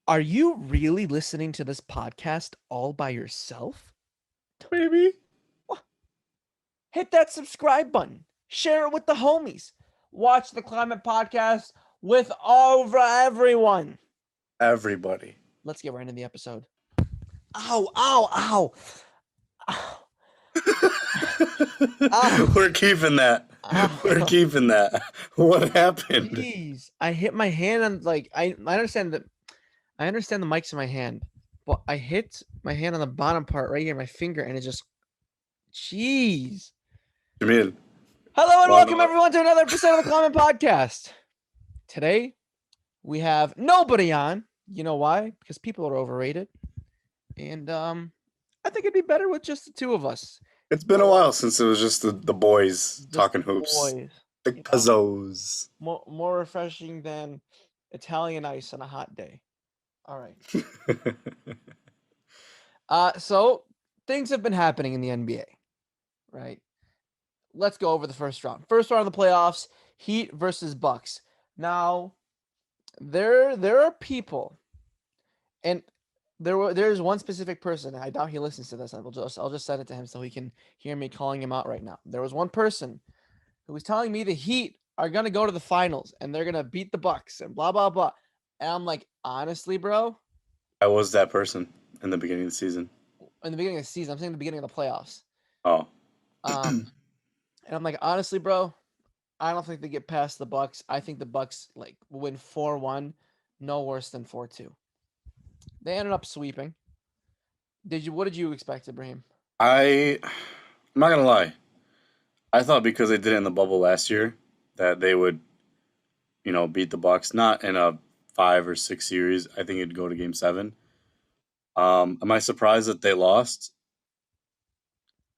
Are you really listening to this podcast all by yourself? Maybe. Hit that subscribe button. Share it with the homies. Watch the Climate Podcast with everyone. Everybody. Let's get right into the episode. Ow, ow, ow. Ow. Ow. We're keeping that. Ow. We're keeping that. What happened? Jeez. I hit my hand on I understand that I understand the mic's in my hand, but I hit my hand on the bottom part right here, my finger, and it just jeez. Jamil. Hello and welcome everyone to another episode of the Climate Podcast. Today we have nobody on. You know why? Because people are overrated. And I think it'd be better with just the two of us. It's been a while since it was just the boys Just talking the hoops. boys, The cuzzos. more refreshing than Italian ice on a hot day. All right. So things have been happening in the NBA, right? Let's go over the first round. First round of the playoffs, Heat versus Bucks. Now, there are people, and there's one specific person. I doubt he listens to this. I'll just send it to him so he can hear me calling him out right now. There was one person who was telling me the Heat are gonna go to the finals and they're gonna beat the Bucks and blah blah blah. And I'm like, honestly, bro. I was that person in the beginning of the season. In the beginning of the season, I'm saying the beginning of the playoffs. Oh. And I'm like, honestly, bro, I don't think they get past the Bucks. I think the Bucks will win 4-1, no worse than 4-2. They ended up sweeping. What did you expect, Ibrahim? I'm not gonna lie. I thought because they did it in the bubble last year that they would, beat the Bucks. Not in a 5 or 6 series. I think it'd go to Game 7. Am I surprised that they lost?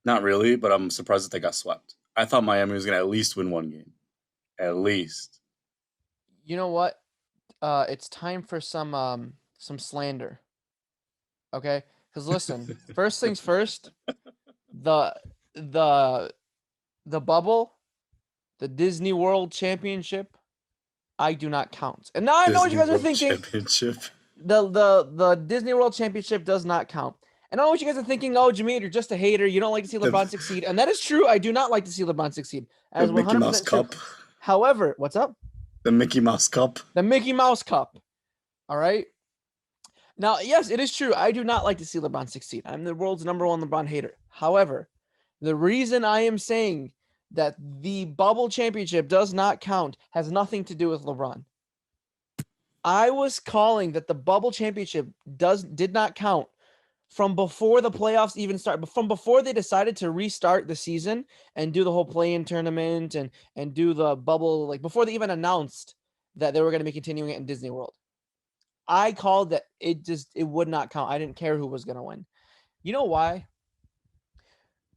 Not really, but I'm surprised that they got swept. I thought Miami was gonna at least win one game. At least. You know what? It's time for some slander. Okay? Because listen, first things first, the bubble, the Disney World Championship, I do not count. And now I know what you guys are thinking. Championship. The Disney World Championship does not count. And I know what you guys are thinking. Oh, Jameed, you're just a hater. You don't like to see LeBron succeed. And that is true. I do not like to see LeBron succeed. As the Mickey Mouse Cup. However, what's up? The Mickey Mouse Cup. The Mickey Mouse Cup. All right. Now, yes, it is true. I do not like to see LeBron succeed. I'm the world's number one LeBron hater. However, the reason I am saying that the bubble championship does not count has nothing to do with LeBron. I was calling that the bubble championship did not count from before the playoffs even start, from before they decided to restart the season and do the whole play-in tournament and do the bubble, before they even announced that they were going to be continuing it in Disney World. I called that it would not count. I didn't care who was going to win. You know why?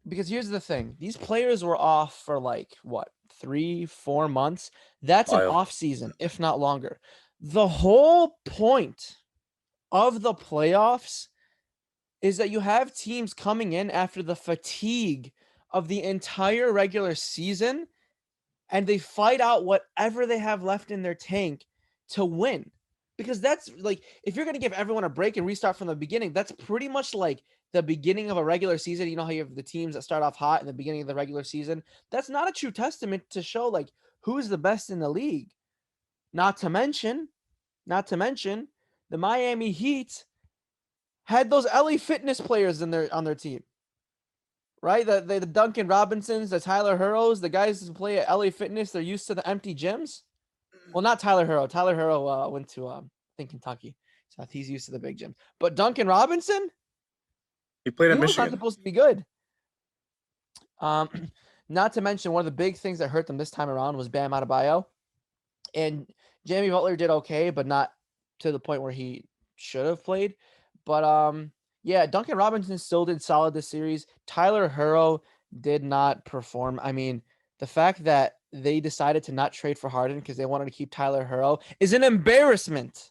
Because here's the thing. These players were off for 3-4 months. That's an off season, if not longer. The whole point of the playoffs is that you have teams coming in after the fatigue of the entire regular season, and they fight out whatever they have left in their tank to win. Because that's if you're going to give everyone a break and restart from the beginning, that's pretty much like the beginning of a regular season. You know how you have the teams that start off hot in the beginning of the regular season? That's not a true testament to show who's the best in the league. Not to mention, the Miami Heat had those LA Fitness players on their team, right? The Duncan Robinsons, the Tyler Herros, the guys who play at LA Fitness. They're used to the empty gyms. Well, not Tyler Herro. Tyler Herro went to I think Kentucky, so he's used to the big gyms. But Duncan Robinson, he played at he Michigan. was not supposed to be good. Not to mention one of the big things that hurt them this time around was Bam Adebayo, and Jimmy Butler did okay, but not to the point where he should have played. But yeah, Duncan Robinson still did solid this series. Tyler Herro did not perform. I mean, the fact that they decided to not trade for Harden because they wanted to keep Tyler Herro is an embarrassment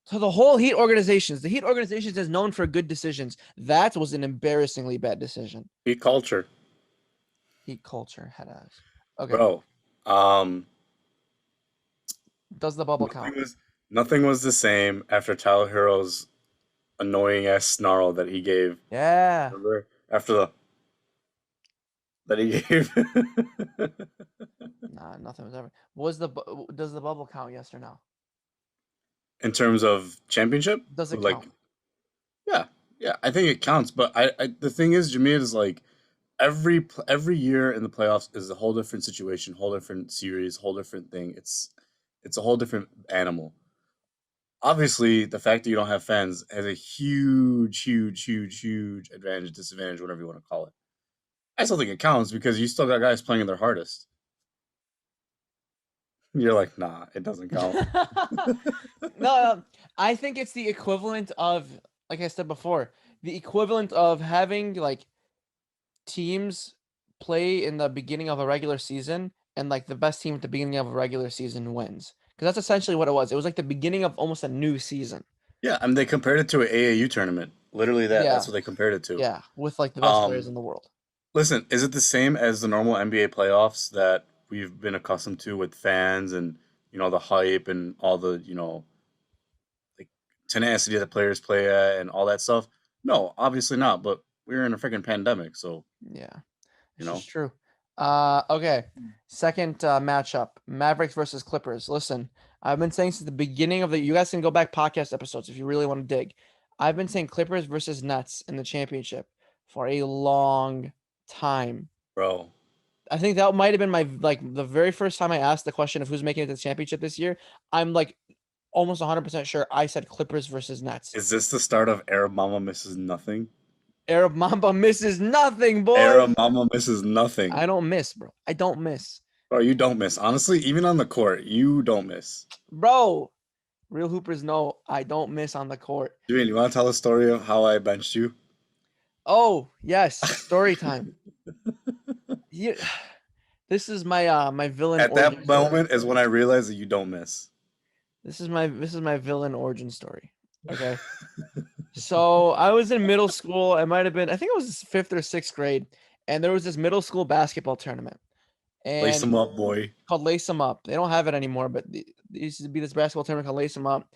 to the whole Heat organizations. The Heat organizations is known for good decisions. That was an embarrassingly bad decision. Heat culture. Heat culture, head ass. Okay. Bro, Does the bubble count? Nothing was the same after Tyler Hero's annoying ass snarl that he gave. Yeah. Remember? After the that he gave. Nah, nothing was ever. Does the bubble count? Yes or no? In terms of championship, Does it like count? yeah, yeah, I think it counts. But I the thing is, Jameer is like every year in the playoffs is a whole different situation, whole different series, whole different thing. It's a whole different animal. Obviously, the fact that you don't have fans has a huge, huge, huge, huge advantage, disadvantage, whatever you want to call it. I still think it counts because you still got guys playing their hardest. You're like, nah, it doesn't count. No, I think it's the equivalent of, like I said before, the equivalent of having like teams play in the beginning of a regular season and like the best team at the beginning of a regular season wins. Because that's essentially what it was. It was like the beginning of almost a new season. Yeah, I mean they compared it to an AAU tournament. Literally that. Yeah, That's what they compared it to. yeah, with like the best players Um, in the world. Listen, is it the same as the normal NBA playoffs that we've been accustomed to with fans and the hype and all the like tenacity that players play at and all that stuff? No, obviously not. But we're in a freaking pandemic, so Yeah, you this is know. true. Okay. Second matchup: Mavericks versus Clippers. Listen, I've been saying since the beginning of the. You guys can go back podcast episodes if you really want to dig. I've been saying Clippers versus Nets in the championship for a long time. Bro, I think that might have been my like the very first time I asked the question of who's making it to the championship this year. I'm like almost 100% sure I said Clippers versus Nets. is this the start of Arab Mama misses nothing? Arab Mamba misses nothing, boy. Arab Mama misses nothing. I don't miss, bro. I don't miss. Bro, you don't miss. Honestly, even on the court, you don't miss. Bro, real hoopers know I don't miss on the court. Julian, you want to tell the story of how I benched you? Oh, yes, story time. Yeah, this is my my villain At origin that story. moment is when I realized that you don't miss. This is my villain origin story. Okay. So I was in middle school. It might have been, I think it was fifth or sixth grade, and there was this middle school basketball tournament, Lace and them up, boy. called Lace 'em Up. They don't have it anymore, but there used to be this basketball tournament called Lace 'em Up.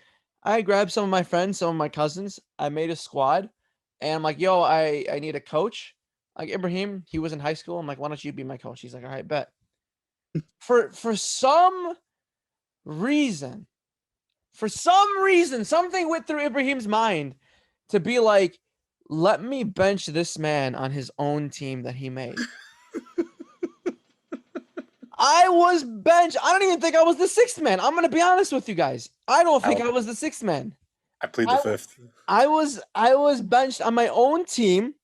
I grabbed some of my friends, some of my cousins. I made a squad, and I'm like, "Yo, I need a coach." Like Ibrahim, he was in high school. I'm like, "Why don't you be my coach?" He's like, "All right, bet." For some reason, something went through Ibrahim's mind to be like, let me bench this man on his own team that he made. I was benched. I don't even think I was the sixth man. I'm gonna be honest with you guys. I don't think I'll, I was the sixth man. I plead the I fifth. I was benched on my own team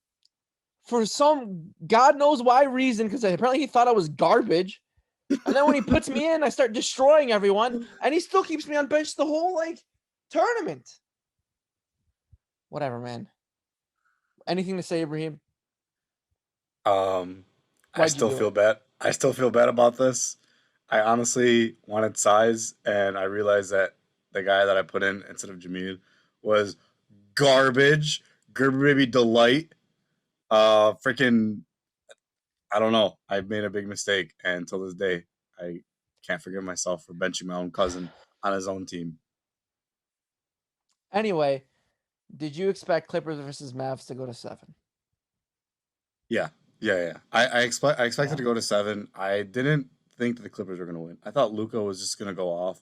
for some God knows why reason, because apparently he thought I was garbage. And then when he puts me in, I start destroying everyone, and he still keeps me on bench the whole like tournament. Whatever, man. Anything to say, Ibrahim? Um, I Why'd you still do it? feel bad. I still feel bad about this. I honestly wanted size, and I realized that the guy that I put in instead of Jamil was garbage. Gerber baby delight. Freaking. I don't know. I made a big mistake, and until this day, I can't forgive myself for benching my own cousin on his own team. Anyway, did you expect Clippers versus Mavs to go to 7? Yeah, yeah. I expected Yeah. to go to 7. I didn't think that the Clippers were going to win. I thought Luka was just going to go off.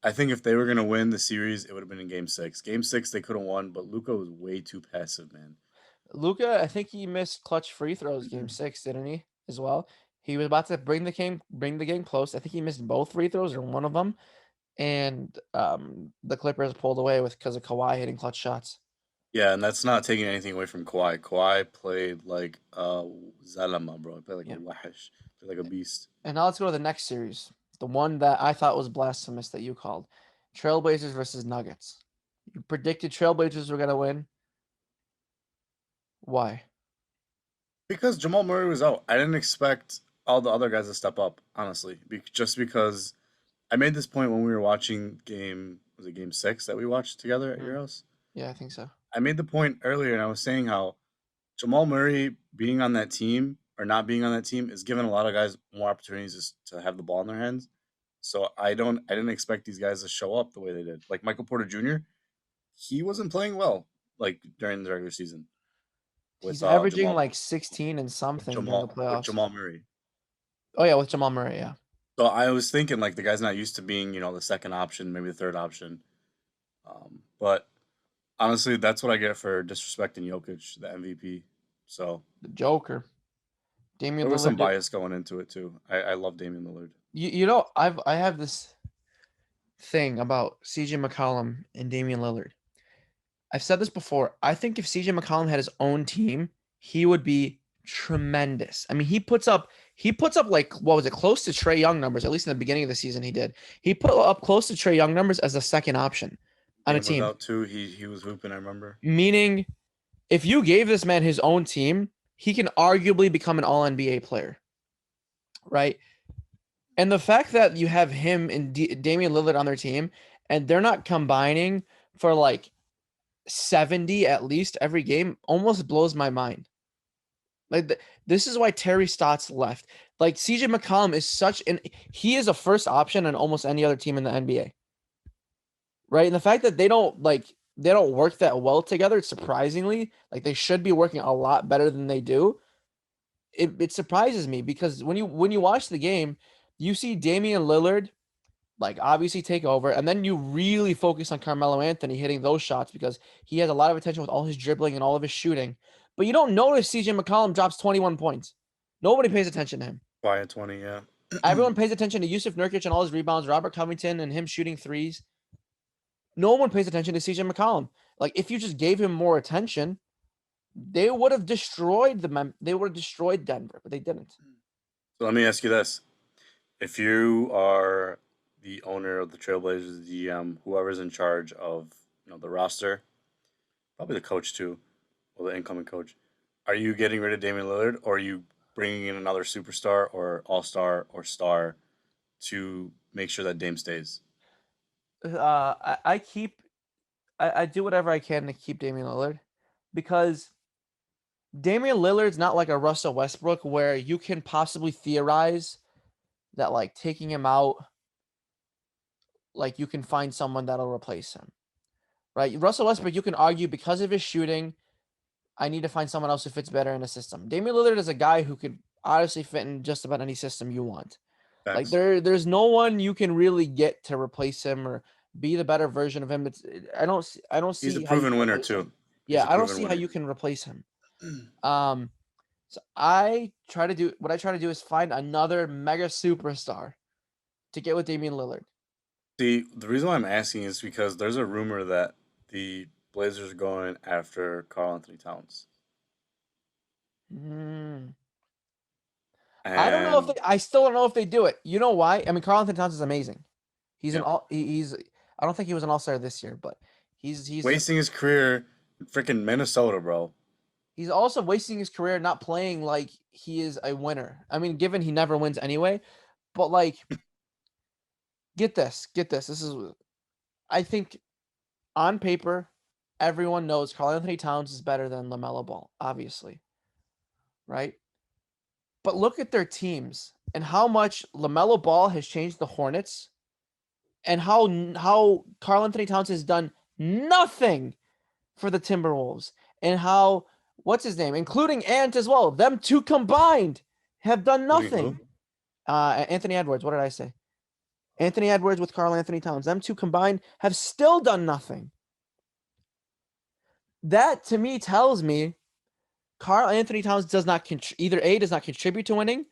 I think if they were going to win the series, it would have been in Game 6. Game 6 they could have won, but Luka was way too passive, man. Luka, I think he missed clutch free throws game 6, didn't he? As well. He was about to bring the game close. I think he missed both free throws or one of them. And the Clippers pulled away with because of Kawhi hitting clutch shots. Yeah, and that's not taking anything away from Kawhi. Kawhi played like Zalama, bro. He played like a Yeah. wahish, played like a beast. And now let's go to the next series. The one that I thought was blasphemous that you called. Trailblazers versus Nuggets. You predicted Trailblazers were gonna win. Why? Because Jamal Murray was out, I didn't expect all the other guys to step up. Honestly, just because I made this point when we were watching Game 6 that we watched together at your Mhm. house. Yeah, I think so. I made the point earlier, and I was saying how Jamal Murray being on that team or not being on that team is giving a lot of guys more opportunities to have the ball in their hands. So I didn't expect these guys to show up the way they did. Like Michael Porter Jr., he wasn't playing well like during the regular season with He's averaging Jamal like 16 and something during the with playoffs. Jamal Murray. Oh yeah, with Jamal Murray, yeah. So I was thinking like the guy's not used to being, the second option, maybe the third option. But honestly, that's what I get for disrespecting Jokic, the MVP. So The Joker. Damian there was some Lillard. bias going into it too. I love Damian Lillard. I have this thing about CJ McCollum and Damian Lillard. I've said this before. I think if CJ McCollum had his own team, he would be tremendous. I mean, he puts up like, what was it, close to Trae Young numbers, at least in the beginning of the season he did. He put up close to Trae Young numbers as a second option on a Game was team. out too. He was hooping, I remember. Meaning, if you gave this man his own team, he can arguably become an all-NBA player. Right? And the fact that you have him and Damian Lillard on their team, and they're not combining for like 70 at least every game, almost blows my mind. Like this is why Terry Stotts left. Like CJ McCollum is he is a first option on almost any other team in the NBA. Right? And the fact that they don't work that well together, surprisingly, like they should be working a lot better than they do. It surprises me because when you watch the game, you see Damian Lillard like obviously take over, and then you really focus on Carmelo Anthony hitting those shots because he has a lot of attention with all his dribbling and all of his shooting. But you don't notice CJ McCollum drops 21 points. Nobody pays attention to him. Quiet 20, yeah. Everyone pays attention to Yusuf Nurkic and all his rebounds, Robert Covington and him shooting threes. No one pays attention to CJ McCollum. Like if you just gave him more attention, they would have destroyed Denver, but they didn't. So let me ask you this. If you are the owner of the Trailblazers, the GM, whoever's in charge of the roster, probably the coach too, or the incoming coach, are you getting rid of Damian Lillard, or are you bringing in another superstar or all-star or star to make sure that Dame stays? I do whatever I can to keep Damian Lillard because Damian Lillard's not like a Russell Westbrook where you can possibly theorize that like taking him out, like you can find someone that'll replace him, right? Russell Westbrook, you can argue because of his shooting, I need to find someone else who fits better in a system. Damian Lillard is a guy who could honestly fit in just about any system you want. Like there's no one you can really get to replace him or be the better version of him. I don't see. He's a proven winner too. Yeah, I don't see how you can replace him. So I try to do is find another mega superstar to get with Damian Lillard. See, the reason why I'm asking is because there's a rumor that the Blazers are going after Karl Anthony Towns. I don't know if I still don't know if they do it. You know why? I mean, Karl Anthony Towns is amazing. He's I don't think he was an all-star this year, but he's wasting his career in freaking Minnesota, bro. He's also wasting his career not playing like he is a winner. I mean, given he never wins anyway, but like get this. This is I think on paper, everyone knows Karl Anthony Towns is better than LaMelo Ball, obviously. Right? But look at their teams and how much LaMelo Ball has changed the Hornets and how Karl Anthony Towns has done nothing for the Timberwolves and how, what's his name, including Ant as well, them two combined have done nothing. Anthony Edwards, what did I say? Anthony Edwards with Karl Anthony Towns, them two combined have still done nothing. That to me tells me Karl Anthony Towns does not either A, does not contribute to winning,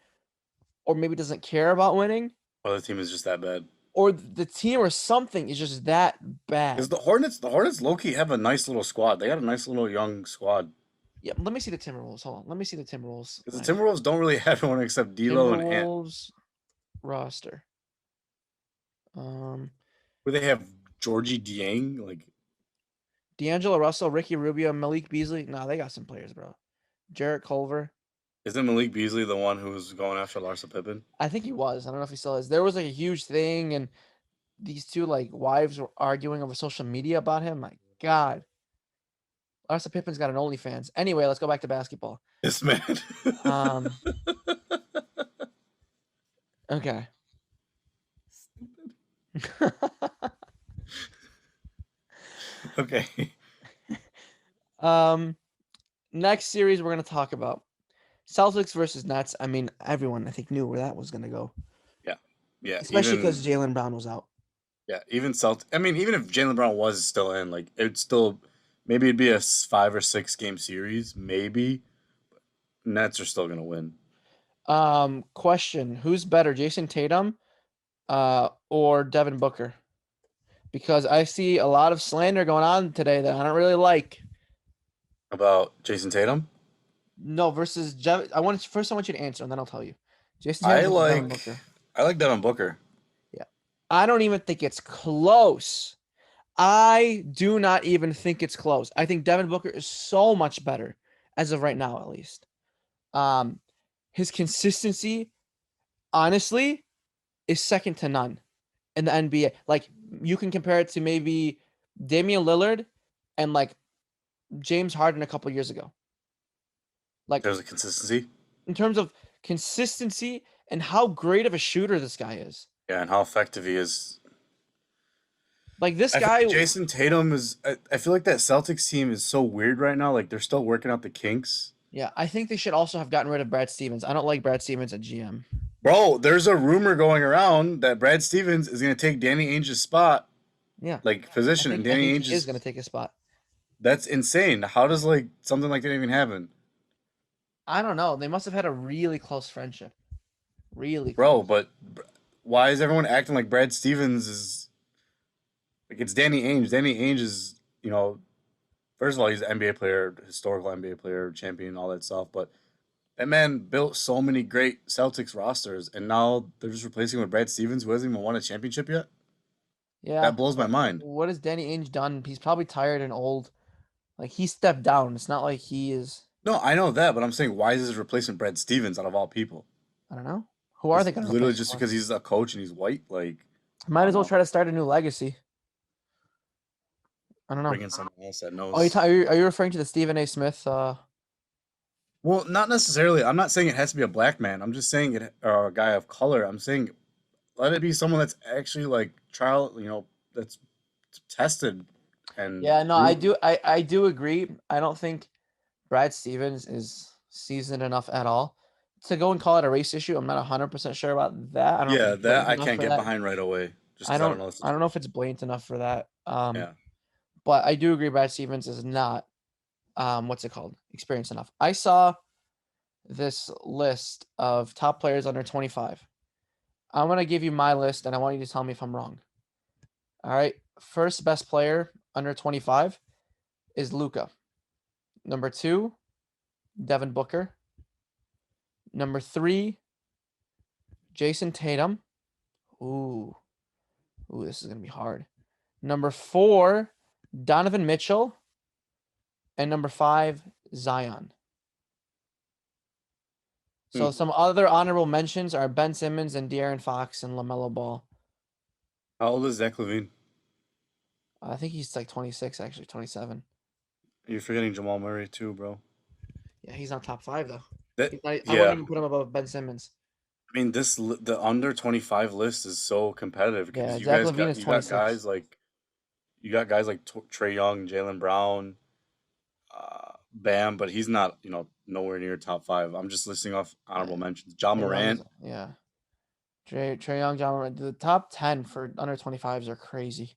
or maybe doesn't care about winning. Or the team is just that bad. Or the team or something is just that bad. Because the Hornets low-key have a nice little squad. They got a nice little young squad. Yeah, let me see the Timberwolves. Hold on. Let me see the Timberwolves. Because the Timberwolves don't really have anyone except D'Lo and Ant. Timberwolves roster. Where they have Georgie Dieng, like D'Angelo Russell, Ricky Rubio, Malik Beasley. Nah, they got some players, bro. Jarrett Culver. Isn't Malik Beasley the one who was going after Larsa Pippen? I think he was. I don't know if he still is. There was like a huge thing, and these two like wives were arguing over social media about him. My God. Larsa Pippen's got an OnlyFans. Anyway, let's go back to basketball. This man. Okay. Okay. Next series we're gonna talk about Celtics versus Nets. I mean, everyone I think knew where that was gonna go, Yeah. Yeah. especially because Jaylen Brown was out. Even I mean, even if Jaylen Brown was still in, like it'd still maybe it'd be a 5 or 6 game series, maybe. Nets are still gonna win. Question: who's better, Jayson Tatum, or Devin Booker? Because I see a lot of slander going on today that I don't really like. About Jayson Tatum, No, versus I want you to answer, and then I'll tell you. Jayson Tatum I versus Devin like Booker. I like Devin Booker. Yeah, I don't even think it's close. I do not even think it's close. I think Devin Booker is so much better as of right now, at least. His consistency, honestly, is second to none in the NBA. Like you can compare it to maybe Damian Lillard and like James Harden a couple years ago. Like There's a consistency. in terms of consistency and how great of a shooter this guy is. Yeah, and how effective he is. Like this I feel guy, like Jayson Tatum is. I feel like that Celtics team is so weird right now. Like they're still working out the kinks. yeah, I think they should also have gotten rid of Brad Stevens. I don't like Brad Stevens at GM. Bro, there's a rumor going around that Brad Stevens is going to take Danny Ainge's spot, Yeah, like I position, and think I Danny think Ainge he is going to take his spot. that's insane. How does like something like that even happen, I don't know. They must have had a really close friendship. Really bro? close. But why is everyone acting like Brad Stevens is like it's Danny Ainge? Danny Ainge is first of all he's an NBA player, historical NBA player, champion, all that stuff. But that man built so many great Celtics rosters, and now they're just replacing him with Brad Stevens, who hasn't even won a championship yet. Yeah. That blows my mind. What has Danny Ainge done? He's probably tired and old. Like he stepped down. It's not like he is. No, I know that, but I'm saying why is this replacing Brad Stevens out of all people? I don't know. Who are It's they going to literally replace just him with? because he's a coach and he's white. Like, I Might don't as well know. try to start a new legacy. I don't know. Bring in someone else that Oh, knows. are you referring to the Stephen A. Smith? Well, not necessarily. I'm not saying it has to be a black man. I'm just saying it or a guy of color. I'm saying let it be someone that's actually like trial, that's tested and Yeah, no, proven. I do agree. I don't think Brad Stevens is seasoned enough at all to go and call it a race issue. I'm not 100% sure about that. I don't know if Yeah, it's that blatant I enough can't for get that. behind right away, just because I don't know the I don't know if situation. it's blatant enough for that. Yeah. But I do agree Brad Stevens is not what's it called? Experienced enough. I saw this list of top players under 25. I'm going to give you my list and I want you to tell me if I'm wrong. All right. First best player under 25 is Luka. Number 2, Devin Booker. Number 3, Jayson Tatum. Ooh. Ooh, this is going to be hard. Number 4, Donovan Mitchell. And number 5, Zion. Hmm. So some other honorable mentions are Ben Simmons and De'Aaron Fox and LaMelo Ball. How old is Zach Levine? I think he's like 26, actually, 27. You're forgetting Jamal Murray too, bro. Yeah, he's not top 5, though. That I wouldn't yeah. even put him above Ben Simmons. I mean, the under 25 list is so competitive Yeah, because Zach Levine is you got 26. guys like Trey Young, Jalen Brown, Bam, but he's not nowhere near top 5. I'm just listing off Yeah, honorable mentions. John Trey Young is, Morant, yeah. Trey Young, John Morant. The top 10 for under 25s are crazy.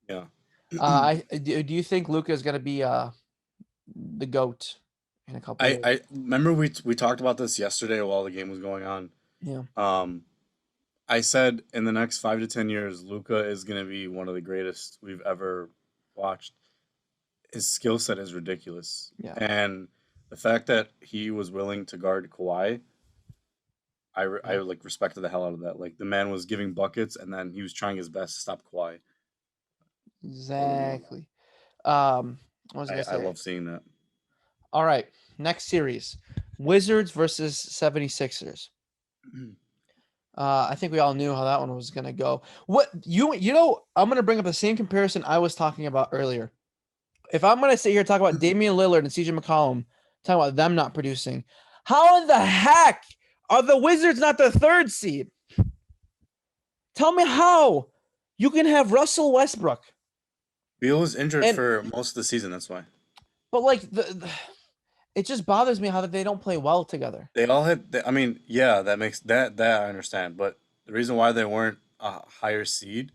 yeah. Do you think Luka is going to be the GOAT in a couple years? I remember we talked about this yesterday while the game was going on. Yeah. Um, I said in the next 5 to 10 years, Luca is going to be one of the greatest we've ever watched. His skill set is ridiculous, Yeah. and the fact that he was willing to guard Kawhi, I like respected the hell out of that. Like the man was giving buckets, and then he was trying his best to stop Kawhi. Exactly. What was I going to I say? love seeing that. All right. Next series, Wizards versus 76ers. I think we all knew how that one was going to go. What I'm going to bring up the same comparison I was talking about earlier. If I'm going to sit here and talk about Damian Lillard and CJ McCollum, talking about them not producing, how in the heck are the Wizards not the 3rd seed? Tell me how. You can have Russell Westbrook, Beal was injured and for most of the season. That's why but like it just bothers me how that they don't play well together. they all had. I mean, yeah, that makes that I understand. But the reason why they weren't a higher seed,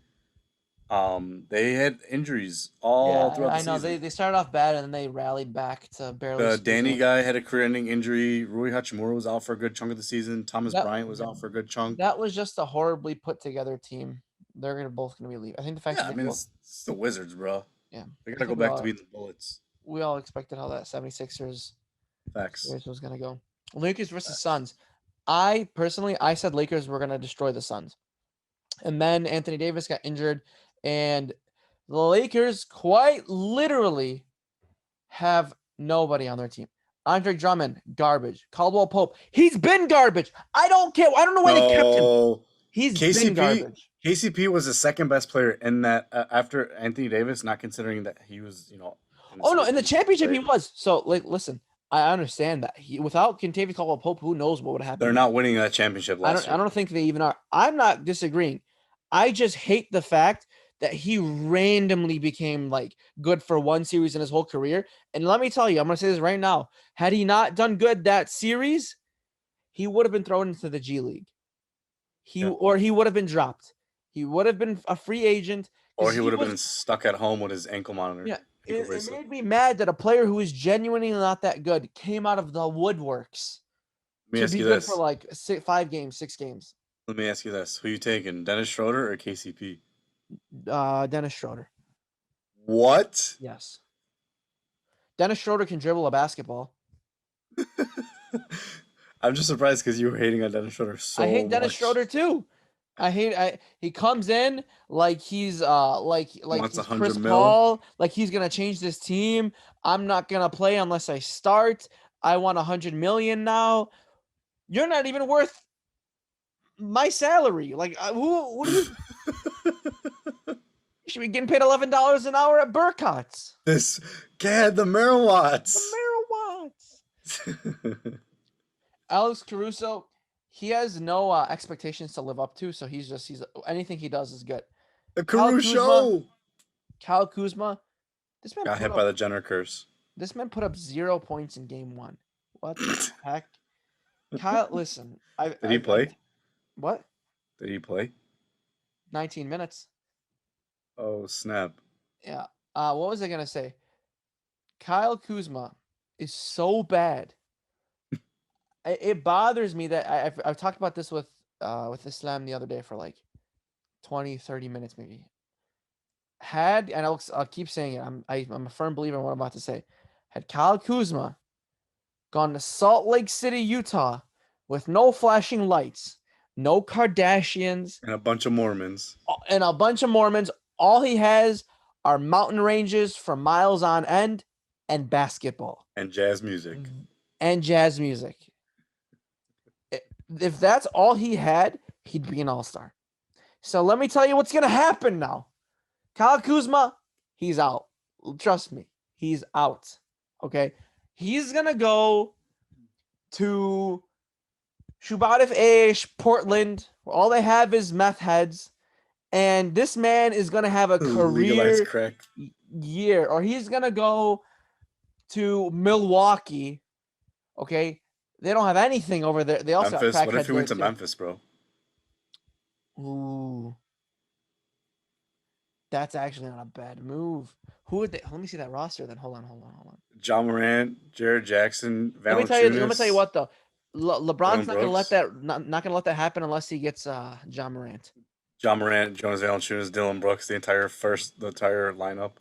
they had injuries Yeah, all throughout the I know season. they started off bad and then they rallied back to barely The squeeze Danny in. guy had a career-ending injury. Rui Hachimura was out for a good chunk of the season. Thomas That Bryant was out for a good chunk. that was just a horribly put together team. They're gonna both gonna be leaving. I think the fact Yeah, that I they mean both, it's the Wizards, bro. yeah, They I gotta go think back to beating the Bullets. we all expected how that 76ers Facts. series was gonna go. Lakers versus Facts. Suns. I personally I said Lakers were gonna destroy the Suns. And then Anthony Davis got injured, and the Lakers quite literally have nobody on their team. Andre Drummond, garbage. Caldwell Pope, he's been garbage. I don't care. I don't know why they kept him. No, He's been KCP. garbage. KCP was the second best player in that after Anthony Davis, not considering that he was, in the Oh no, series in the when he championship he played. was. So like, listen, I understand that without Contavious Caldwell Pope, who knows what would They're happen? not winning that championship I last don't. I year. don't think they even are. I'm not disagreeing. I just hate the fact that he randomly became like good for one series in his whole career. And let me tell you, I'm gonna say this right now. Had he not done good that series, he would have been thrown into the G League. Yeah. He would have been dropped. He would have been a free agent Or because he he would have was. been stuck at home with his Yeah, ankle it bracelet. made me mad that a player who is genuinely not that good came out of the woodworks Let me to ask be you good for this. like 6 games, 6 games. Let me ask you this. Who you taking, Dennis Schroeder or KCP? Dennis Schroeder. What? Yes. Dennis Schroeder can dribble a basketball. I'm just surprised because you were hating on Dennis Schroeder I so hate Dennis much. Schroeder too. He comes in like he's like Wants he's 100 Chris mil. Paul, like he's gonna change this team. I'm not gonna play unless I start. I want 100 million now. You're not even worth my salary. Like who do you should be getting paid $11 an hour at Burcott's? This Gad the The Merawats. Merowatts. Alex Caruso, he has no expectations to live up to, so he's anything he does is good. The Kyle Kuzma, Caruso Kyle Kuzma, this man got put hit by up the Jenner curse. 0 points in game one. What the heck? Kyle, listen, Did he play? what? Did he play? 19 minutes. Oh snap! Yeah. What was I gonna say? Kyle Kuzma is so bad. It bothers me that I've talked about this with Islam the other day for like 20, 30 minutes maybe. And I'll keep saying it. I'm a firm believer in what I'm about to say. Had Kyle Kuzma gone to Salt Lake City, Utah, with no flashing lights, no Kardashians, And a bunch of Mormons and a bunch of Mormons, all he has are mountain ranges for miles on end and basketball and jazz music. and jazz music. If that's all he had, he'd be an all-star. So let me tell you what's going to happen now. Kyle Kuzma, he's out. Trust me, he's out. Okay? He's going to go to Shubatif Aish, Portland, where all they have is meth heads. And this man is going to have a Legalized career crack. year. Or he's going to go to Milwaukee. Okay? They don't have anything over there. They also Memphis. got What if crackheads he there went to too. Memphis, bro? Ooh. That's actually not a bad move. Who would they? Let me see that roster. Then hold on. John Morant, Jared Jackson, Let me tell you. Let me tell you Valanciunas, what though. LeBron's Dylan not gonna let Brooks, that not gonna let that happen unless he gets John Morant. John Morant, Jonas Valanciunas, Dylan Brooks, the entire lineup.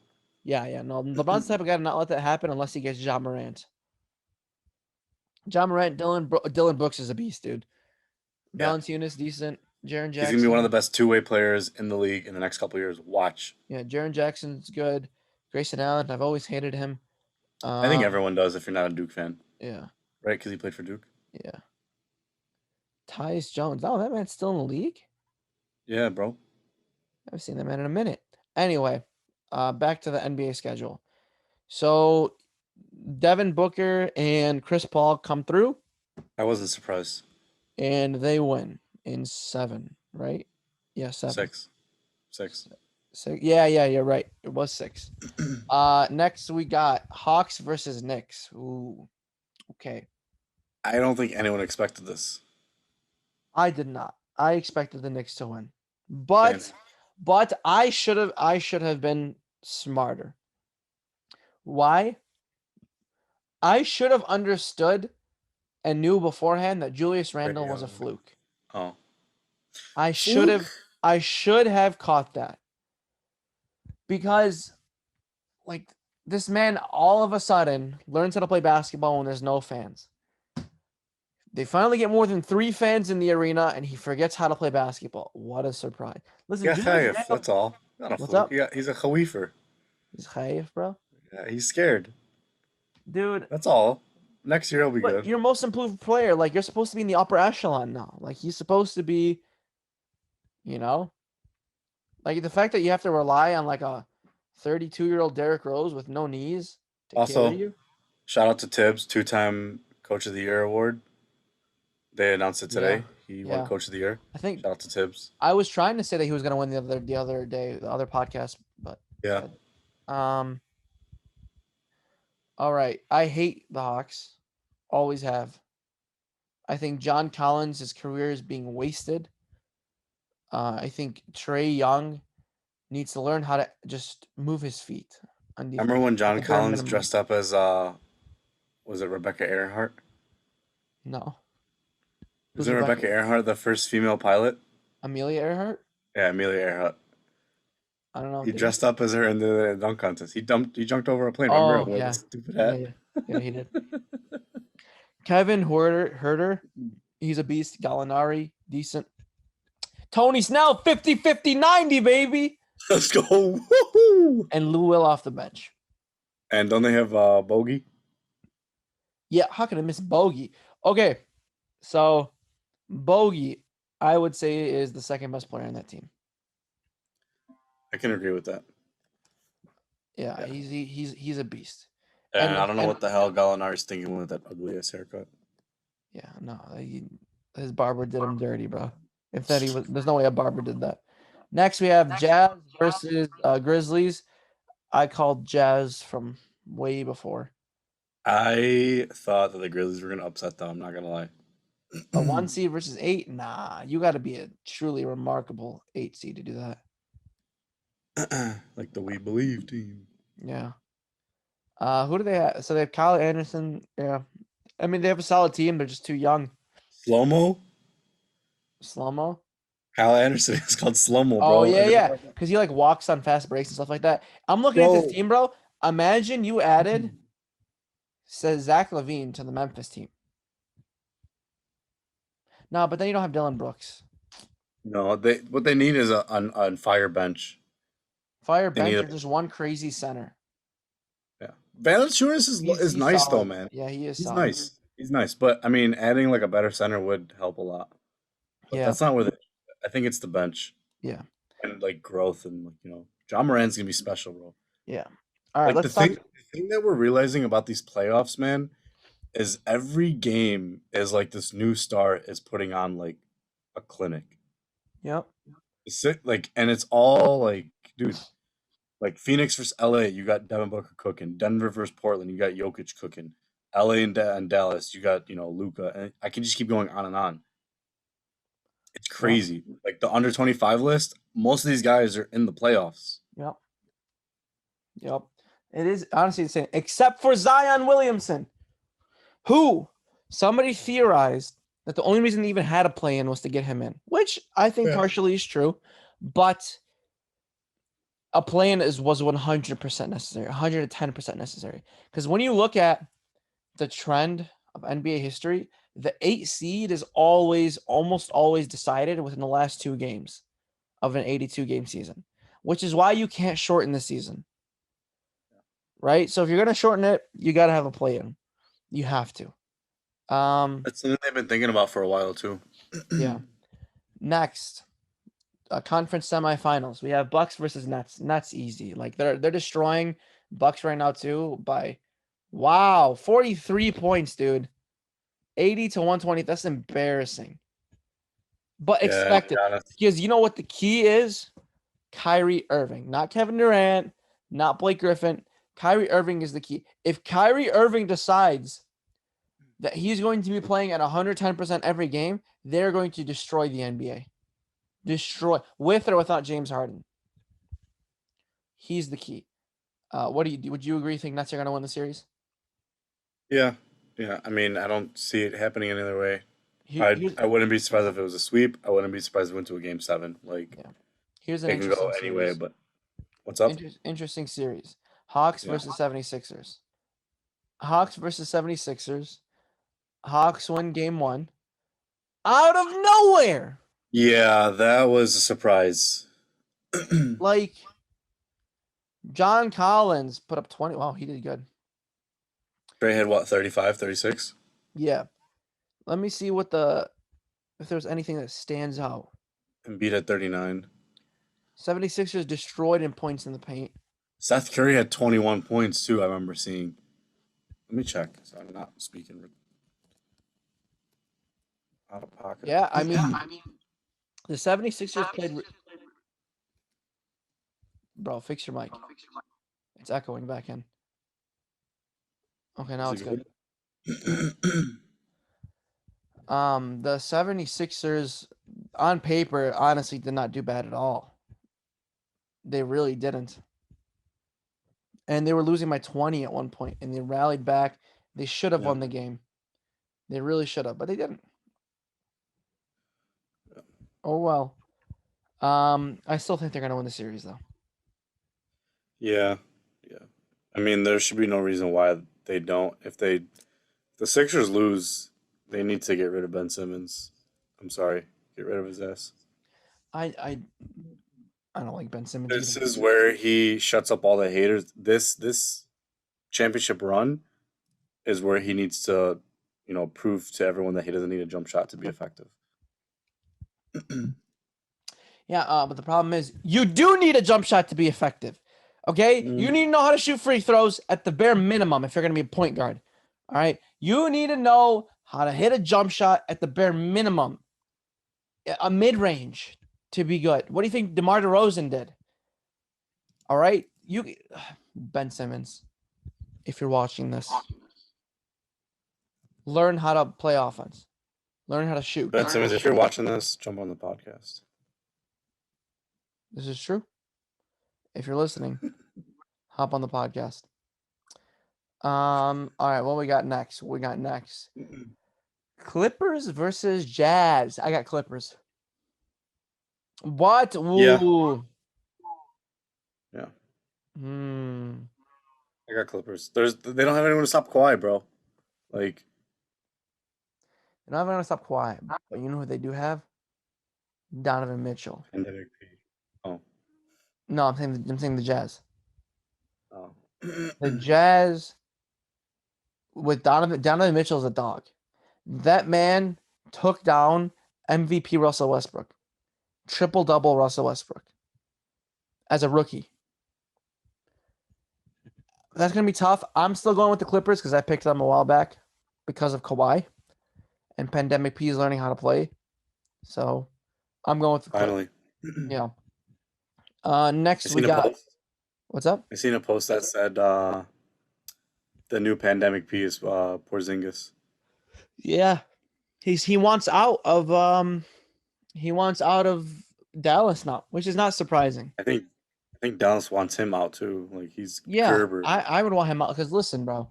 Yeah. No, LeBron's the type of guy to not let that happen unless he gets John Morant. John Morant, Dylan Brooks is a beast, dude. Yeah, Valanciunas decent. Jaren he's gonna be one of the Jackson. best two-way players in the league in the next couple years. Watch. Yeah, Jaren Jackson's good. Grayson Allen. I've always hated him. I think Um. everyone does if you're not a Duke fan, Yeah. right? Because he played for Duke. Yeah. Tyus Jones. Oh, that man's still in the league. Yeah, bro. I haven't seen that man in a minute. Anyway, back to the NBA schedule. So Devin Booker and Chris Paul come through I wasn't surprised. and they win in 7, right? Yeah, 7. 6. 6. Yeah, you're right. It was 6. Next we got Hawks versus Knicks. Ooh, okay. I don't think anyone expected this. I did not. I expected the Knicks to win, Same. but I should have been smarter. Why? I should have understood and knew beforehand that Julius Randle was a fluke. Oh. I Fluke? should have caught that. Because like this man all of a sudden learns how to play basketball when there's no fans. They finally get more than 3 fans in the arena, and he forgets how to play basketball. What a surprise! Listen, Yeah, Julius Chaif, Randle. that's all. Not a What's fluke. up? He's a Khawifer. He's Chaif, bro. Yeah, he's scared. Dude, That's all. Next year he'll be but good. you're most improved player. Like, you're supposed to be in the upper echelon now. Like, he's supposed to be, you know? Like, the fact that you have to rely on, like, a 32-year-old Derrick Rose with no knees to carry Also, you. shout out to Tibbs, 2-time Coach of the Year award. They announced it today. He won Yeah. Coach of the Year. I think Shout out to Tibbs. I was trying to say that he was going to win the other podcast, but Yeah. um, all right. I hate the Hawks. Always have. I think John Collins' career is being wasted. I think Trae Young needs to learn how to just move his feet on defense. Remember when John The bare Collins minimum. dressed up as was it Rebecca Earhart? No. Was Who's it Rebecca Rebecca? Earhart, the first female pilot? Amelia Earhart? Yeah, Amelia Earhart. I don't know. He dressed up as her in the dunk contest. He jumped over a plane. Oh, Remember with yeah. his stupid hat? Yeah, he did. Kevin Herter, he's a beast. Gallinari, decent. Tony Snell, 50-50-90, baby. Let's go. Woo-hoo! And Lou Will off the bench. And don't they have Bogey? Yeah, how can I miss Bogey? Okay, so Bogey, I would say, is the second best player on that team. I can agree with that. Yeah. He's a beast. And I don't know what the hell Gallinari's thinking with that ugly ass haircut. Yeah, no, his barber did him dirty, bro. If that there's no way a barber did that. Next, we have Jazz versus Grizzlies. I called Jazz from way before. I thought that the Grizzlies were gonna upset them. I'm not gonna lie. A 1 seed versus 8? Nah, you got to be a truly remarkable 8 seed to do that. Like the We Believe team. Yeah. Who do they have? So they have Kyle Anderson. Yeah. I mean, they have a solid team. They're just too young. Slow-mo? Slow-mo? Kyle Anderson is called slow-mo, bro. Oh, yeah. Because he, like, walks on fast breaks and stuff like that. I'm looking at this team, bro. Imagine you added Zach LaVine to the Memphis team. No, but then you don't have Dylan Brooks. No, what they need is a fire bench. Fire bench or just one crazy center. Yeah, Valanciunas is nice solid. Though, man. Yeah, he is. He's solid. nice. He's nice, but I mean, adding like a better center would help a lot. But that's not with it. I think it's the bench. Yeah. And like growth and John Moran's gonna be special, bro. Yeah. All right. Like let's talk. The thing that we're realizing about these playoffs, man, is every game is like this new star is putting on like a clinic. Yep. And it's all like, dude, like Phoenix versus LA, you got Devin Booker cooking. Denver versus Portland, you got Jokic cooking. LA and Dallas, you got Luka, and I can just keep going on and on. It's crazy. Yep. Like the under 25 list, most of these guys are in the playoffs. Yep. It is honestly insane, except for Zion Williamson, who somebody theorized that the only reason they even had a play-in was to get him in, which I think partially is true, but a play-in was 100% necessary, 110% necessary. Because when you look at the trend of NBA history, the 8 seed is almost always decided within the last 2 games of an 82-game season, which is why you can't shorten the season. Right? So if you're going to shorten it, you got to have a play-in. You have to. That's something they've been thinking about for a while too. Yeah. Next, conference semifinals. We have Bucks versus Nets. Nets easy. Like they're destroying Bucks right now too by 43 points, dude. 80-120. That's embarrassing. But expected. Because you know what the key is? Kyrie Irving, not Kevin Durant, not Blake Griffin. Kyrie Irving is the key. If Kyrie Irving decides that he's going to be playing at 110% every game, they're going to destroy the NBA. Destroy, with or without James Harden. He's the key. What do you do? Would you agree? Think Nets are going to win the series? Yeah, yeah. I mean, I don't see it happening any other way. Here's, I wouldn't be surprised if it was a sweep. I wouldn't be surprised if it went to a game seven. Like yeah. Here's an it can go interesting anyway. series. But what's up? Interesting series. Hawks Yeah. versus 76ers. Hawks versus 76ers. Hawks win game 1. Out of nowhere. Yeah, that was a surprise. Like, John Collins put up 20. Wow, he did good. Trey had what, 35, 36? Yeah. Let me see if there's anything that stands out. And beat at 39. 76ers destroyed in points in the paint. Seth Curry had 21 points too, I remember seeing. Let me check. So I'm not speaking out of pocket. Yeah, I mean, the 76ers played. Bro, fix your mic. It's echoing back in. Okay, now it's good. The 76ers, on paper, honestly did not do bad at all. They really didn't. And they were losing by 20 at one point, and they rallied back. They should have won the game. They really should have, but they didn't. Oh, well. I still think they're going to win the series, though. Yeah, yeah. I mean, there should be no reason why they don't. If the Sixers lose, they need to get rid of Ben Simmons. I'm sorry, get rid of his ass. I don't like Ben Simmons. This either. is where he shuts up all the haters. This championship run is where he needs to, prove to everyone that he doesn't need a jump shot to be effective. Yeah, but the problem is you do need a jump shot to be effective. Okay? You need to know how to shoot free throws at the bare minimum if you're going to be a point guard. All right? You need to know how to hit a jump shot at the bare minimum. A mid-range to be good. What do you think DeMar DeRozan did? All right? Ben Simmons, if you're watching this, learn how to play offense. Learn how to shoot. Ben Simmons, if you're watching this, jump on the podcast. This is true. If you're listening, hop on the podcast. All right, what we got next? Clippers versus Jazz. I got Clippers. What? Ooh. Yeah. I got Clippers. They don't have anyone to stop Kawhi, bro. Like, they're not going to stop Kawhi, but you know who they do have? Donovan Mitchell. pandemic P. Oh. No, I'm saying the Jazz. Oh. The Jazz with Donovan Mitchell's a dog. That man took down MVP Russell Westbrook. Triple-double Russell Westbrook. As a rookie. That's going to be tough. I'm still going with the Clippers because I picked them a while back because of Kawhi. And Pandemic P is learning how to play. So, I'm going with the Clippers. Finally. Yeah. Next we got... What's up? I seen a post that said the new Pandemic P is Porzingis. Yeah. He wants out of Dallas now, which is not surprising. I think Dallas wants him out too. Like he's Gerber. I would want him out because listen, bro.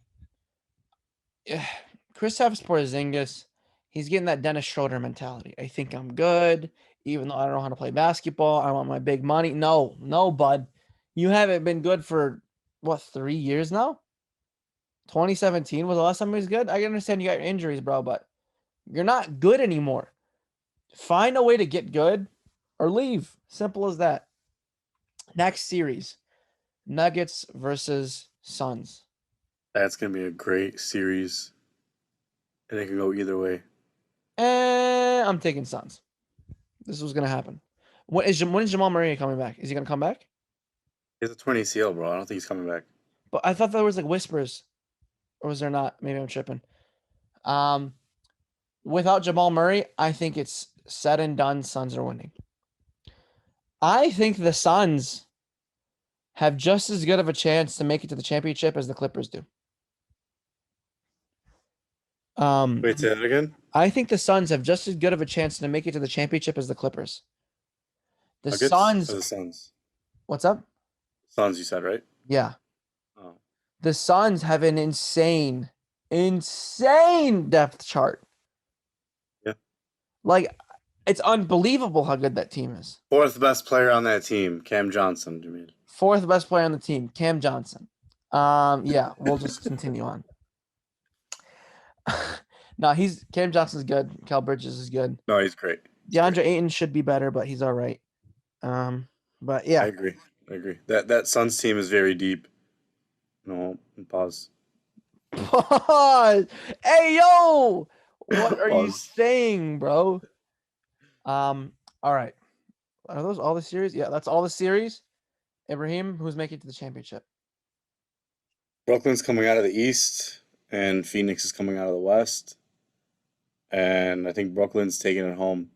Kristaps Porzingis, he's getting that Dennis Schroeder mentality. I think I'm good, even though I don't know how to play basketball. I want my big money. No, bud. You haven't been good for, 3 years now? 2017 was the last time he was good? I can understand you got your injuries, bro, but you're not good anymore. Find a way to get good or leave. Simple as that. Next series, Nuggets versus Suns. That's going to be a great series. And it can go either way. I'm taking Suns. This was going to happen. When is Jamal Murray coming back? Is he going to come back? He has a 20 ACL, bro. I don't think he's coming back. But I thought there was like whispers. Or was there not? Maybe I'm tripping. Without Jamal Murray, I think it's said and done. Suns are winning. I think the Suns have just as good of a chance to make it to the championship as the Clippers do. Wait, say that again. I think the Suns have just as good of a chance to make it to the championship as the Clippers. The Nuggets or Suns, the Suns? what's up? Suns, you said, right? Yeah. Oh, The Suns have an insane depth chart. yeah. Like, it's unbelievable how good that team is. Fourth best player on that team, Cam Johnson. You mean? Fourth best player on the team, Cam Johnson. Yeah, we'll just continue on. No, Cam Johnson's good. Cal Bridges is good. No, he's great. DeAndre Ayton should be better, but he's all right. But yeah. I agree. That Suns team is very deep. No, pause. Pause. Hey yo, what are you Pause. saying, bro? All right. Are those all the series? Yeah, that's all the series. Ibrahim, who's making it to the championship? Brooklyn's coming out of the East, and Phoenix is coming out of the West. And I think Brooklyn's taking it home.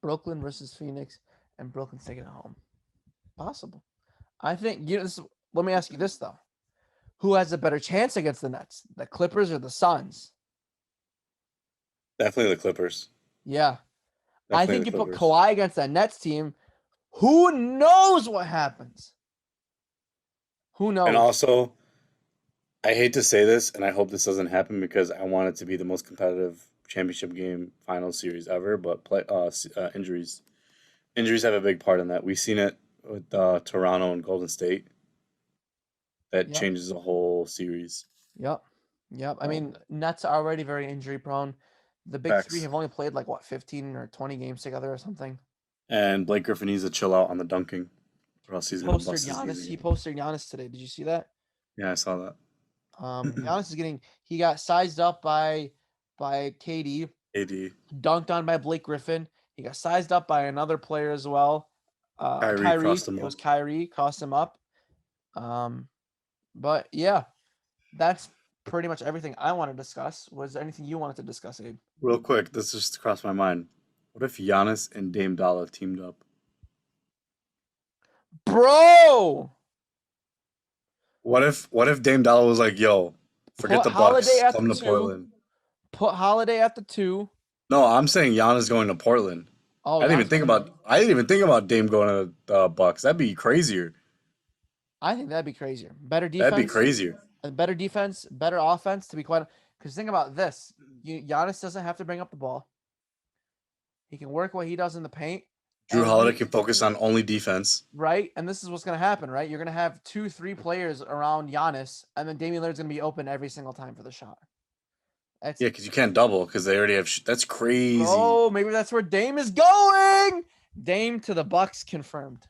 Brooklyn versus Phoenix, and Brooklyn's taking it home. Possible. I think let me ask you this though: who has a better chance against the Nets, the Clippers or the Suns? Definitely the Clippers. Yeah, Definitely I think the you put Clippers. Kawhi against that Nets team. Who knows what happens? Who knows? And also, I hate to say this, and I hope this doesn't happen because I want it to be the most competitive championship game final series ever. But injuries have a big part in that. We've seen it with Toronto and Golden State. That Yep. changes the whole series. Yep. I mean, Nets are already very injury prone. The big Facts. three have only played like 15 or 20 games together or something. And Blake Griffin needs to chill out on the dunking, or else he's gonna bust his knee. He posted Giannis today. Did you see that? Yeah, I saw that. Giannis he got sized up by KD, AD, dunked on by Blake Griffin. He got sized up by another player as well. Kyrie crossed him It was up. Kyrie crossed him up. But yeah, that's pretty much everything I want to discuss. Was there anything you wanted to discuss, Abe? Real quick, this just crossed my mind. What if Giannis and Dame Dollar teamed up? Bro! What if Dame Dollar was like, "Yo, forget the Bucks, come to Portland." Put Holiday at the 2. No, I'm saying Giannis going to Portland. Oh, I didn't even think about Dame going to the Bucks. That'd be crazier. I think that'd be crazier. Better defense. That'd be crazier. Better defense, better offense. To be quite, because think about this: Giannis doesn't have to bring up the ball. He can work what he does in the paint. Drew Holiday can focus on only defense. Right, and this is what's going to happen, right? You're going to have 2-3 players around Giannis, and then Damian Lillard's going to be open every single time for the shot. Yeah, because you can't double because they already have. That's crazy. Oh, maybe that's where Dame is going. Dame to the Bucks confirmed.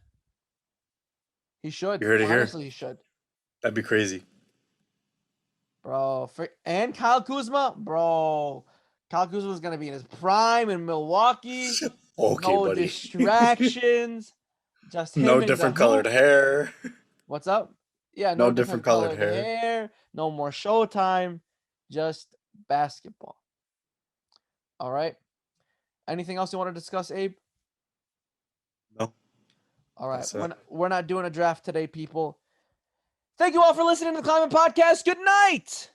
He should. You heard it Honestly, here. he should. That'd be crazy. Bro, and Kyle Kuzma, bro. Kyle Kuzma is gonna be in his prime in Milwaukee. Okay, no buddy. distractions. Just him no and different the colored hoop. hair. What's up? Yeah, no different colored hair. No more showtime. Just basketball. All right. Anything else you want to discuss, Abe? No. All right. We're not doing a draft today, people. Thank you all for listening to the Climate Podcast. Good night.